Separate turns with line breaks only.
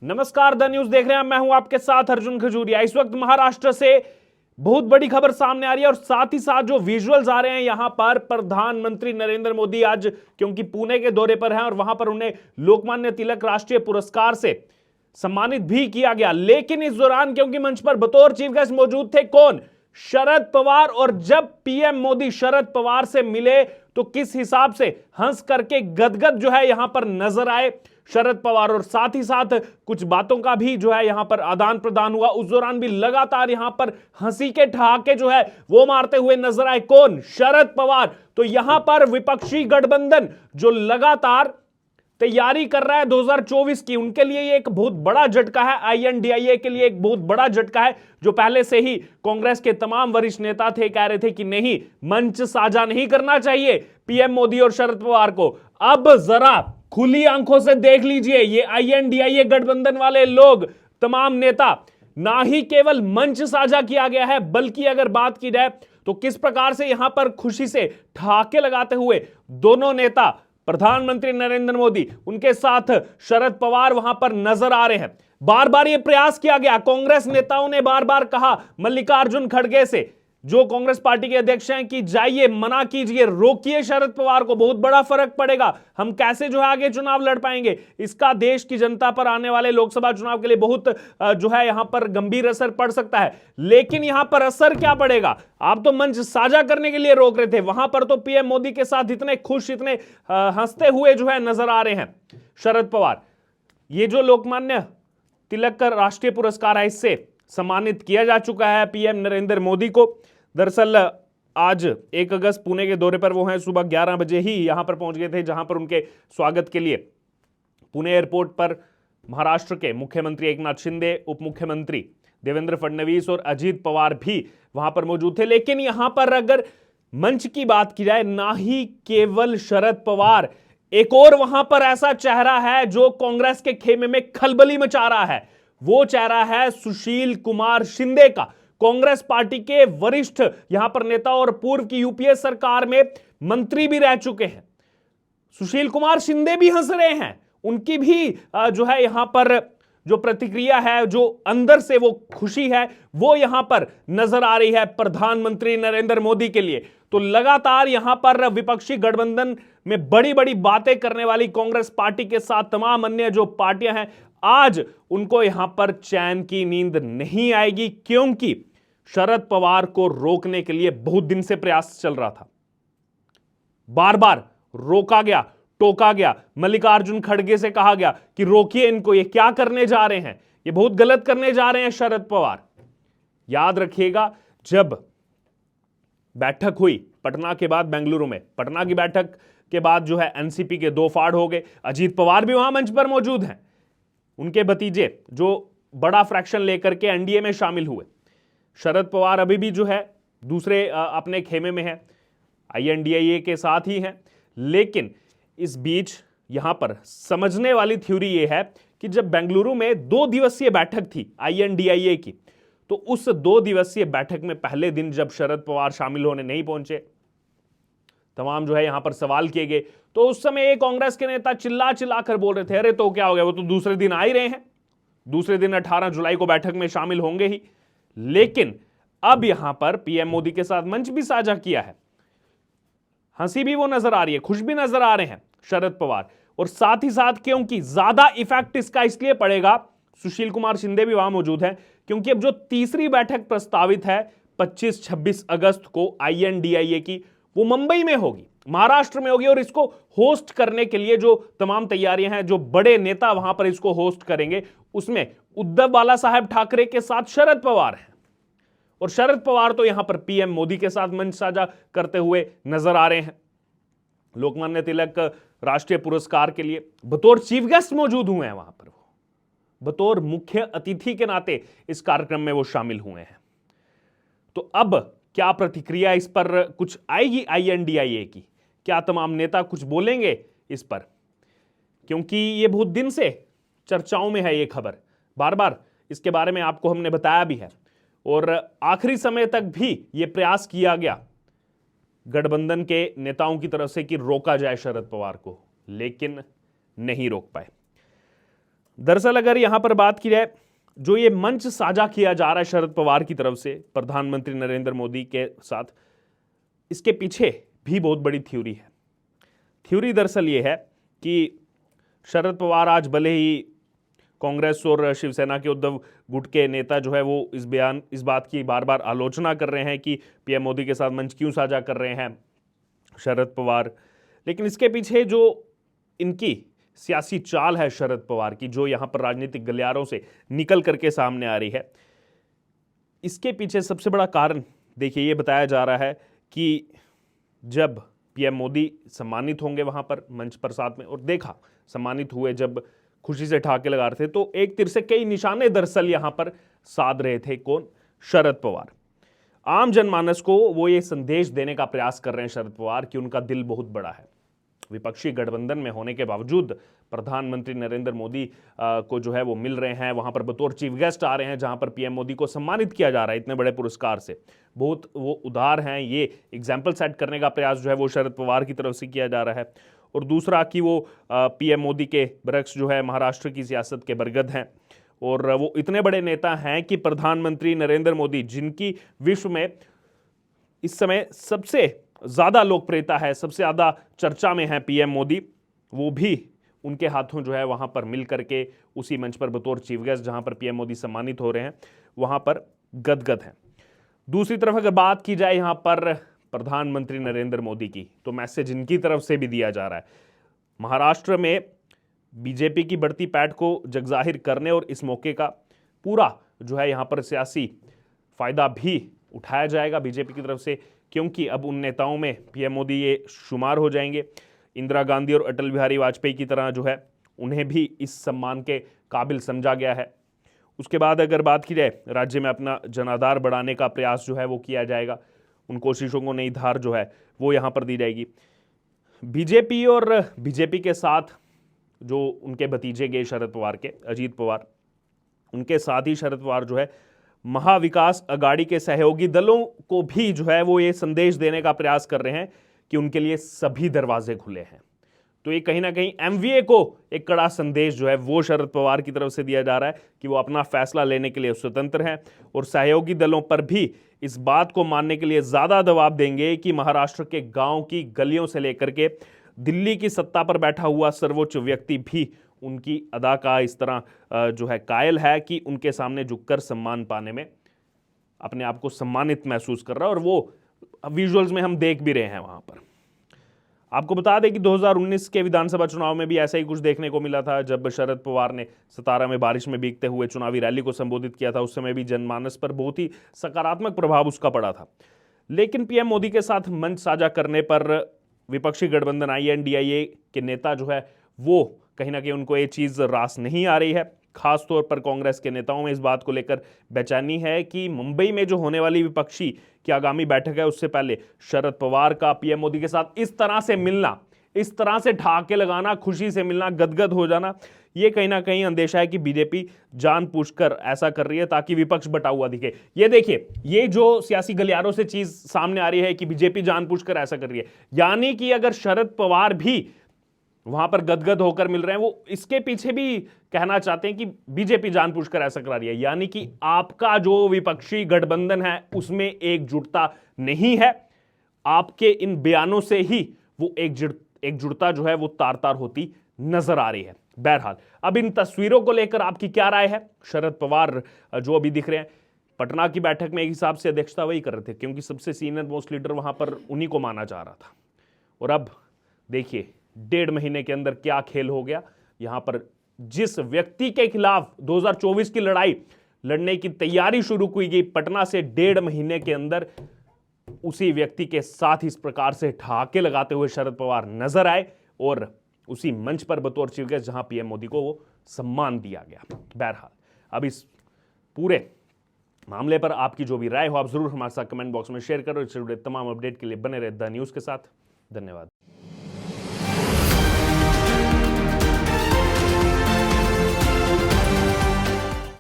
नमस्कार, the news देख रहे हैं। मैं हूं आपके साथ अर्जुन खजूरिया। इस वक्त महाराष्ट्र से बहुत बड़ी खबर सामने आ रही है और साथ ही साथ जो विजुअल्स आ रहे हैं यहां पर प्रधानमंत्री नरेंद्र मोदी आज क्योंकि पुणे के दौरे पर हैं और वहां पर उन्हें लोकमान्य तिलक राष्ट्रीय पुरस्कार से सम्मानित भी किया गया। लेकिन इस दौरान क्योंकि मंच पर बतौर चीफ गेस्ट मौजूद थे कौन? शरद पवार। और जब पीएम मोदी शरद पवार से मिले तो किस हिसाब से हंस करके गदगद जो है यहां पर नजर आए शरद पवार, और साथ ही साथ कुछ बातों का भी जो है यहां पर आदान प्रदान हुआ। उस दौरान भी लगातार यहां पर हंसी के ठहाके जो है वो मारते हुए नजर आए कौन? शरद पवार। तो यहां पर विपक्षी गठबंधन जो लगातार तैयारी कर रहा है 2024 की, उनके लिए ये एक बहुत बड़ा झटका है। आईएनडीआईए के लिए एक बहुत बड़ा झटका है, जो पहले से ही कांग्रेस के तमाम वरिष्ठ नेता थे, कह रहे थे कि नहीं, मंच साझा नहीं करना चाहिए पीएम मोदी और शरद पवार को। अब जरा खुली आंखों से देख लीजिए, ये आईएनडीआईए गठबंधन वाले लोग, तमाम नेता, ना ही केवल मंच साझा किया गया है, बल्कि अगर बात की जाए तो किस प्रकार से यहां पर खुशी से ठहाके लगाते हुए दोनों नेता, प्रधानमंत्री नरेंद्र मोदी, उनके साथ शरद पवार वहां पर नजर आ रहे हैं। बार बार यह प्रयास किया गया, कांग्रेस नेताओं ने बार बार कहा मल्लिकार्जुन खड़गे से, जो कांग्रेस पार्टी के अध्यक्ष हैं, कि जाइए, मना कीजिए, रोकिए शरद पवार को, बहुत बड़ा फर्क पड़ेगा, हम कैसे जो है आगे चुनाव लड़ पाएंगे, इसका देश की जनता पर आने वाले लोकसभा चुनाव के लिए बहुत जो है यहां पर गंभीर असर पड़ सकता है। लेकिन यहां पर असर क्या पड़ेगा? आप तो मंच साझा करने के लिए रोक रहे थे, वहां पर तो पीएम मोदी के साथ इतने खुश, इतने हंसते हुए जो है नजर आ रहे हैं शरद पवार। ये जो लोकमान्य तिलक का राष्ट्रीय पुरस्कार है, इससे सम्मानित किया जा चुका है पीएम नरेंद्र मोदी को। दरअसल आज 1 अगस्त पुणे के दौरे पर वो हैं, सुबह 11 बजे ही यहां पर पहुंच गए थे, जहां पर उनके स्वागत के लिए पुणे एयरपोर्ट पर महाराष्ट्र के मुख्यमंत्री एकनाथ शिंदे, उप मुख्यमंत्री देवेंद्र फडणवीस और अजीत पवार भी वहां पर मौजूद थे। लेकिन यहां पर अगर मंच की बात की जाए, ना ही केवल शरद पवार, एक और वहां पर ऐसा चेहरा है जो कांग्रेस के खेमे में खलबली मचा रहा है। वो चेहरा है सुशील कुमार शिंदे का, कांग्रेस पार्टी के वरिष्ठ यहां पर नेता और पूर्व की यूपीए सरकार में मंत्री भी रह चुके हैं। सुशील कुमार शिंदे भी हंस रहे हैं, उनकी भी जो है यहां पर जो प्रतिक्रिया है, जो अंदर से वो खुशी है, वो यहां पर नजर आ रही है प्रधानमंत्री नरेंद्र मोदी के लिए। तो लगातार यहां पर विपक्षी गठबंधन में बड़ी बड़ी बातें करने वाली कांग्रेस पार्टी के साथ तमाम अन्य जो पार्टियां हैं, आज उनको यहां पर चैन की नींद नहीं आएगी, क्योंकि शरद पवार को रोकने के लिए बहुत दिन से प्रयास चल रहा था। बार बार रोका गया, टोका गया, मल्लिकार्जुन खड़गे से कहा गया कि रोकिए इनको, ये क्या करने जा रहे हैं, ये बहुत गलत करने जा रहे हैं शरद पवार। याद रखिएगा, जब बैठक हुई पटना के बाद बेंगलुरु में, पटना की बैठक के बाद जो है एनसीपी के 2 फाड़ हो गए। अजीत पवार भी वहां मंच पर मौजूद हैं, उनके भतीजे जो बड़ा फ्रैक्शन लेकर के एनडीए में शामिल हुए। शरद पवार अभी भी जो है दूसरे अपने खेमे में है, आईएनडीआईए के साथ ही हैं। लेकिन इस बीच यहां पर समझने वाली थ्योरी यह है कि जब बेंगलुरु में 2 दिवसीय बैठक थी आईएनडीआईए की, तो उस 2 दिवसीय बैठक में पहले दिन जब शरद पवार शामिल होने नहीं पहुंचे, तमाम जो है यहां पर सवाल किए गए, तो उस समय एक कांग्रेस के नेता चिल्ला चिल्ला कर बोल रहे थे, अरे तो क्या हो गया, वो तो दूसरे दिन आ ही रहे हैं, दूसरे दिन 18 जुलाई को बैठक में शामिल होंगे ही। लेकिन अब यहां पर पीएम मोदी के साथ मंच भी साझा किया है, हंसी भी वो नजर आ रही है, खुश भी नजर आ रहे हैं शरद पवार। और साथ ही साथ क्योंकि ज्यादा इफेक्ट इसका इसलिए पड़ेगा, सुशील कुमार शिंदे भी वहां मौजूद हैं, क्योंकि अब जो तीसरी बैठक प्रस्तावित है 25-26 अगस्त को आईएनडीआईए की, वो मुंबई में होगी, महाराष्ट्र में होगी। और इसको होस्ट करने के लिए जो तमाम तैयारियां हैं, जो बड़े नेता वहां पर इसको होस्ट करेंगे, उसमें उद्धव बाला साहब ठाकरे के साथ शरद पवार हैं। और शरद पवार तो यहां पर पीएम मोदी के साथ मंच साझा करते हुए नजर आ रहे हैं। लोकमान्य तिलक राष्ट्रीय पुरस्कार के लिए बतौर चीफ गेस्ट मौजूद हुए हैं वहां पर, वो बतौर मुख्य अतिथि के नाते इस कार्यक्रम में वो शामिल हुए हैं। तो अब क्या प्रतिक्रिया इस पर कुछ आएगी आईएनडीआईए की? क्या तमाम नेता कुछ बोलेंगे इस पर? क्योंकि ये बहुत दिन से चर्चाओं में है ये खबर, बार बार इसके बारे में आपको हमने बताया भी है, और आखिरी समय तक भी ये प्रयास किया गया गठबंधन के नेताओं की तरफ से कि रोका जाए शरद पवार को, लेकिन नहीं रोक पाए। दरअसल अगर यहां पर बात की जाए, जो ये मंच साझा किया जा रहा है शरद पवार की तरफ से प्रधानमंत्री नरेंद्र मोदी के साथ, इसके पीछे भी बहुत बड़ी थ्योरी है। थ्योरी दरअसल ये है कि शरद पवार आज भले ही कांग्रेस और शिवसेना के उद्धव गुट के नेता जो है वो इस बात की बार बार आलोचना कर रहे हैं कि पीएम मोदी के साथ मंच क्यों साझा कर रहे हैं शरद पवार, लेकिन इसके पीछे जो इनकी सियासी चाल है शरद पवार की, जो यहां पर राजनीतिक गलियारों से निकल करके सामने आ रही है, इसके पीछे सबसे बड़ा कारण देखिए ये बताया जा रहा है कि जब पीएम मोदी सम्मानित होंगे वहां पर मंच पर साथ में, और देखा सम्मानित हुए जब खुशी से ठहाके लगा रहे थे, तो एक तीर से कई निशाने दरअसल यहां पर साध रहे थे कौन? शरद पवार। आम जनमानस को वो ये संदेश देने का प्रयास कर रहे हैं शरद पवार कि उनका दिल बहुत बड़ा है। विपक्षी गठबंधन में होने के बावजूद प्रधानमंत्री नरेंद्र मोदी को जो है वो मिल रहे हैं, वहां पर बतौर चीफ गेस्ट आ रहे हैं, जहां पर पीएम मोदी को सम्मानित किया जा रहा है इतने बड़े पुरस्कार से। बहुत वो उदार हैं, ये एग्जाम्पल सेट करने का प्रयास जो है वो शरद पवार की तरफ से किया जा रहा है। और दूसरा कि वो पीएम मोदी के वृक्ष जो है महाराष्ट्र की सियासत के बरगद हैं, और वो इतने बड़े नेता हैं कि प्रधानमंत्री नरेंद्र मोदी, जिनकी विश्व में इस समय सबसे ज्यादा लोकप्रियता है, सबसे ज्यादा चर्चा में है पीएम मोदी, वो भी उनके हाथों जो है वहां पर मिल करके उसी मंच पर बतौर चीफ गेस्ट जहां पर पीएम मोदी सम्मानित हो रहे हैं वहां पर गदगद हैं। दूसरी तरफ अगर बात की जाए यहां पर प्रधानमंत्री नरेंद्र मोदी की, तो मैसेज इनकी तरफ से भी दिया जा रहा है। महाराष्ट्र में बीजेपी की बढ़ती पैठ को जगजाहिर करने और इस मौके का पूरा जो है यहां पर सियासी फायदा भी उठाया जाएगा बीजेपी की तरफ से, क्योंकि अब उन नेताओं में पीएम मोदी ये शुमार हो जाएंगे। इंदिरा गांधी और अटल बिहारी वाजपेयी की तरह जो है उन्हें भी इस सम्मान के काबिल समझा गया है। उसके बाद अगर बात की जाए, राज्य में अपना जनाधार बढ़ाने का प्रयास जो है वो किया जाएगा, उन कोशिशों को नई धार जो है वो यहां पर दी जाएगी। बीजेपी और बीजेपी के साथ जो उनके भतीजे गए शरद पवार के, अजीत पवार, उनके साथ ही शरद पवार जो है महाविकास अघाड़ी के सहयोगी दलों को भी जो है वो ये संदेश देने का प्रयास कर रहे हैं कि उनके लिए सभी दरवाजे खुले हैं। तो ये कहीं ना कहीं एमवीए को एक कड़ा संदेश जो है वो शरद पवार की तरफ से दिया जा रहा है कि वो अपना फैसला लेने के लिए स्वतंत्र हैं, और सहयोगी दलों पर भी इस बात को मानने के लिए ज्यादा दबाव देंगे कि महाराष्ट्र के गांव की गलियों से लेकर के दिल्ली की सत्ता पर बैठा हुआ सर्वोच्च व्यक्ति भी उनकी अदा का इस तरह जो है कायल है कि उनके सामने झुककर सम्मान पाने में अपने आप को सम्मानित महसूस कर रहा है, और वो विजुअल्स में हम देख भी रहे हैं वहां पर। आपको बता दें कि 2019 के विधानसभा चुनाव में भी ऐसा ही कुछ देखने को मिला था, जब शरद पवार ने सतारा में बारिश में भीगते हुए चुनावी रैली को संबोधित किया था। उस समय भी जनमानस पर बहुत ही सकारात्मक प्रभाव उसका पड़ा था। लेकिन पीएम मोदी के साथ मंच साझा करने पर विपक्षी गठबंधन INDIA के नेता जो है वो कहीं ना कहीं उनको ये चीज रास नहीं आ रही है। खासतौर पर कांग्रेस के नेताओं में इस बात को लेकर बेचैनी है कि मुंबई में जो होने वाली विपक्षी की आगामी बैठक है, उससे पहले शरद पवार का पीएम मोदी के साथ इस तरह से मिलना, इस तरह से ठहाके लगाना, खुशी से मिलना, गदगद हो जाना, ये कहीं ना कहीं अंदेशा है कि बीजेपी जानबूझकर ऐसा कर रही है ताकि विपक्ष बटा हुआ दिखे। ये देखिए, ये जो सियासी गलियारों से चीज सामने आ रही है कि बीजेपी जानबूझकर ऐसा कर रही है, यानी कि अगर शरद पवार भी वहां पर गदगद होकर मिल रहे हैं, वो इसके पीछे भी कहना चाहते हैं कि बीजेपी जानबूझकर ऐसा करा रही है, यानी कि आपका जो विपक्षी गठबंधन है उसमें एकजुटता नहीं है। आपके इन बयानों से ही वो एकजुटता जो है वो तार तार होती नजर आ रही है। बहरहाल, अब इन तस्वीरों को लेकर आपकी क्या राय है? शरद पवार जो अभी दिख रहे हैं, पटना की बैठक में एक हिसाब से अध्यक्षता वही कर रहे थे, क्योंकि सबसे सीनियर मोस्ट लीडर वहां पर उन्हीं को माना जा रहा था। और अब देखिए 1.5 महीने के अंदर क्या खेल हो गया। यहां पर जिस व्यक्ति के खिलाफ 2024 की लड़ाई लड़ने की तैयारी शुरू की गई पटना से 1.5 महीने के अंदर, उसी व्यक्ति के साथ इस प्रकार से ठहाके लगाते हुए शरद पवार नजर आए, और उसी मंच पर बतौर चीफ गेस्ट जहां पीएम मोदी को वो सम्मान दिया गया। बहरहाल, अब इस पूरे मामले पर आपकी जो भी राय हो आप जरूर हमारे साथ कमेंट बॉक्स में शेयर करो। इससे जुड़े तमाम अपडेट के लिए बने रहे द न्यूज के साथ। धन्यवाद।